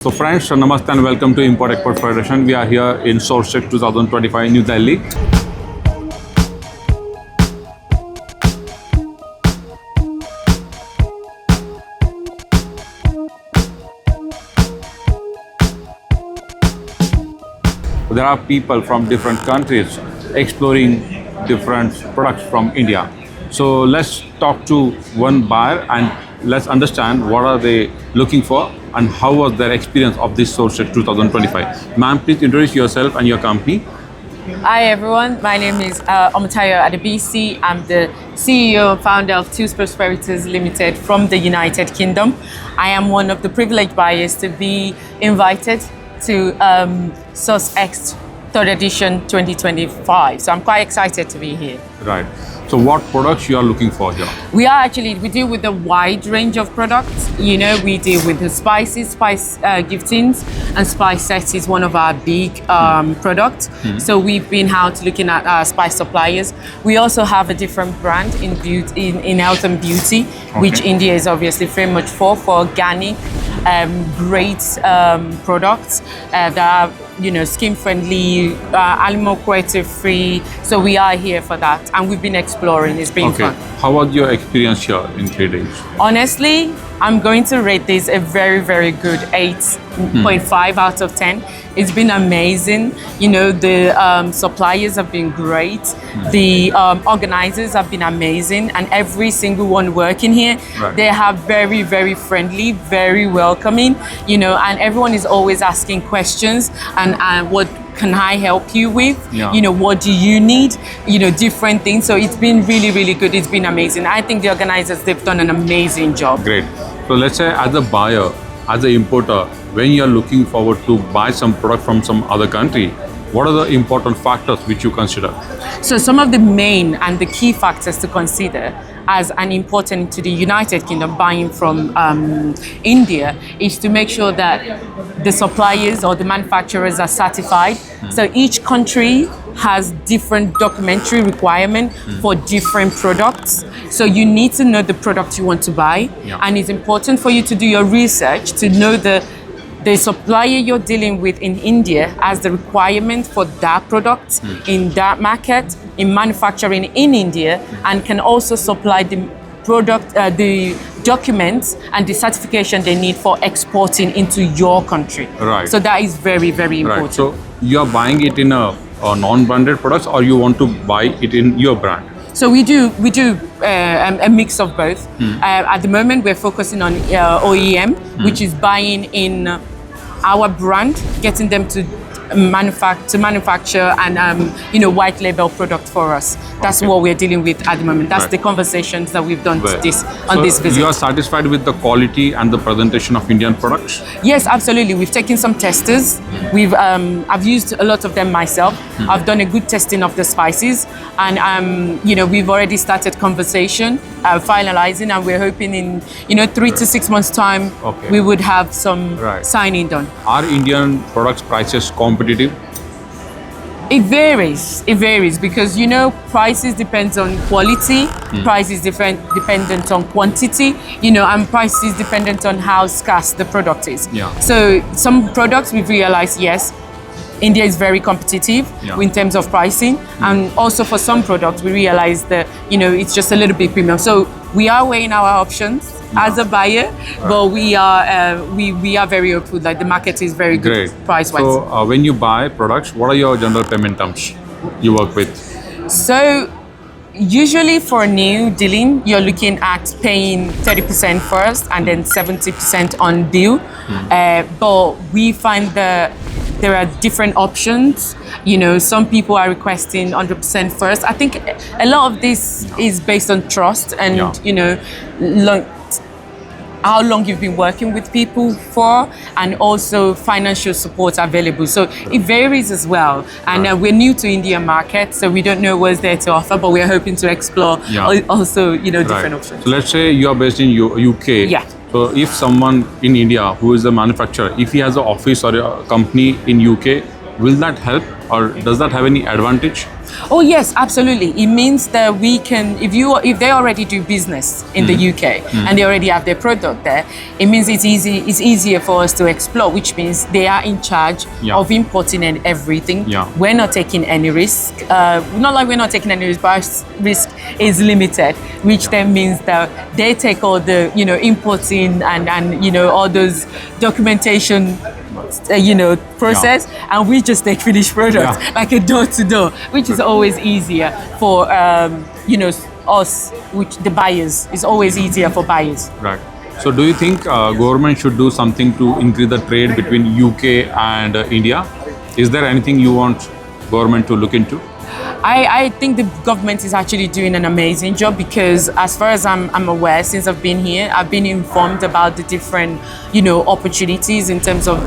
So friends, Namaste and welcome to Import Export Federation. We are here in SourceCheck 2025 New Delhi. There are people from different countries exploring different products from India. So let's talk to one buyer and let's understand what are they looking for and how was their experience of this SourceCheck 2025. Ma'am, please introduce yourself and your company. Hi everyone, my name is Omatayo Adebisi. I'm the CEO and founder of Tools Prosperities Limited from the United Kingdom. I am one of the privileged buyers to be invited to SourceX 3rd edition 2025. So I'm quite excited to be here. Right. So what products you are looking for here? We deal with a wide range of products. You know, we deal with the spices, spice giftings, and spice sets is one of our big products. So we've been out looking at our spice suppliers. We also have a different brand in beauty, in health and beauty, which India is obviously very much for organic, great products that are, you know, skin friendly, animal cruelty free. So we are here for that, and we've been exploring. It's been fun. How was your experience here in 3 days? Honestly, I'm going to rate this a very, very good 8.5 out of 10. It's been amazing. You know, the suppliers have been great. The organizers have been amazing. And every single one working here, they are very, very friendly, very welcoming, you know, and everyone is always asking questions and what can I help you with? You know, what do you need? You know, different things. So it's been really, really good. It's been amazing. I think the organizers, they've done an amazing job. Great. So let's say as a buyer, as an importer, when you're looking forward to buy some product from some other country, what are the important factors which you consider? So some of the main and the key factors to consider as an importer into the United Kingdom buying from India is to make sure that the suppliers or the manufacturers are certified. So each country has different documentary requirement for different products. So you need to know the product you want to buy, and it's important for you to do your research to know the supplier you're dealing with in India has the requirement for that product in that market, in manufacturing in India, and can also supply the product, the documents and the certification they need for exporting into your country. Right. So that is very, very important. Right. So you're buying it in a non-branded products, or you want to buy it in your brand? So we do a mix of both. At the moment, we're focusing on OEM, which is buying in our brand, getting them to manufacture and you know, white label product for us. That's what we're dealing with at the moment. That's the conversations that we've done on this visit. You are satisfied with the quality and the presentation of Indian products? Yes, absolutely. We've taken some testers. I've used a lot of them myself. I've done a good testing of the spices, and you know, we've already started conversation, finalizing, and we're hoping in 3 to 6 months time we would have some signing done. Are Indian products prices competitive? It varies because, you know, prices depends on quality, price is dependent on quantity, you know, and price is dependent on how scarce the product is. So some products we've realized, yes, India is very competitive in terms of pricing, and also for some products we realize that, you know, it's just a little bit premium. So we are weighing our options as a buyer, but we are very hopeful that the market is very good price-wise. So when you buy products, what are your general payment terms you work with? So usually for new dealing, you're looking at paying 30% first and then 70% on deal. But we find that there are different options. You know, some people are requesting 100% first. I think a lot of this is based on trust and, you know, how long you've been working with people for, and also financial support available. So it varies as well. And we're new to Indian market, so we don't know what's there to offer, but we're hoping to explore also, you know, different options. So let's say you are based in UK. So if someone in India who is a manufacturer, if he has an office or a company in UK, Will that help, or does that have any advantage? Oh yes, absolutely. It means that we can, if they already do business in the UK and they already have their product there, it means it's easier for us to explore, which means they are in charge of importing and everything. We're not taking any risk. Not like we're not taking any risk, but our risk is limited, which then means that they take all the importing and all those documentation process, and we just take finished products like a door to door, which is always easier for us, which the buyers, is always easier for buyers. Right. So do you think government should do something to increase the trade between UK and India? Is there anything you want government to look into? I think the government is actually doing an amazing job, because as far as I'm aware, since I've been here, I've been informed about the different, opportunities in terms of,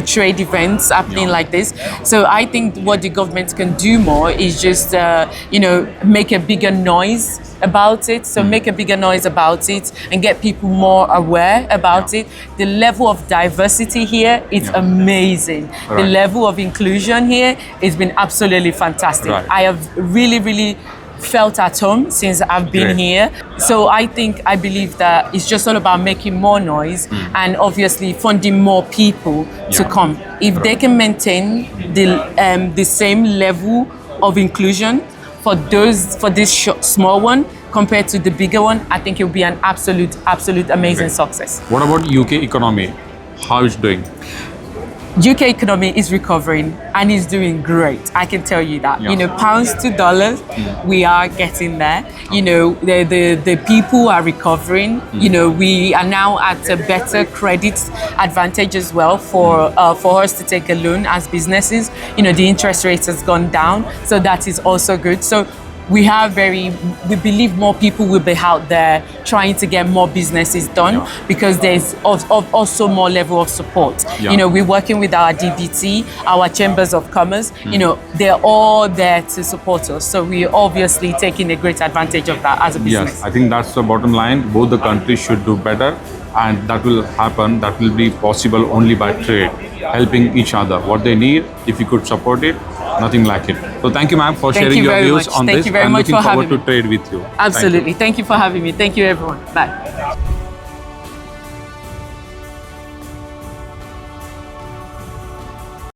trade events happening like this. So I think what the government can do more is just, make a bigger noise about it. So make a bigger noise about it and get people more aware about it. The level of diversity here is amazing. The level of inclusion here has been absolutely fantastic. I have really felt at home since I've been here. So I believe that it's just all about making more noise and obviously funding more people to come. If they can maintain the same level of inclusion for this small one compared to the bigger one, I think it will be an absolute amazing success. What about UK economy? How is it doing? UK economy is recovering and is doing great. I can tell you that. Pounds to dollars, we are getting there. The people are recovering. We are now at a better credit advantage as well for us to take a loan as businesses. The interest rate has gone down, so that is also good. So we believe more people will be out there trying to get more businesses done because there's also more level of support. We're working with our DBT, our chambers of commerce. They're all there to support us. So we're obviously taking a great advantage of that as a business. Yes, I think that's the bottom line. Both the countries should do better, and that will happen. That will be possible only by trade, helping each other. What they need, if you could support it, nothing like it. So thank you, ma'am, for sharing your views on this. Thank you very much for having me. I'm looking forward to trade with you. Absolutely. Thank you for having me. Thank you, everyone. Bye.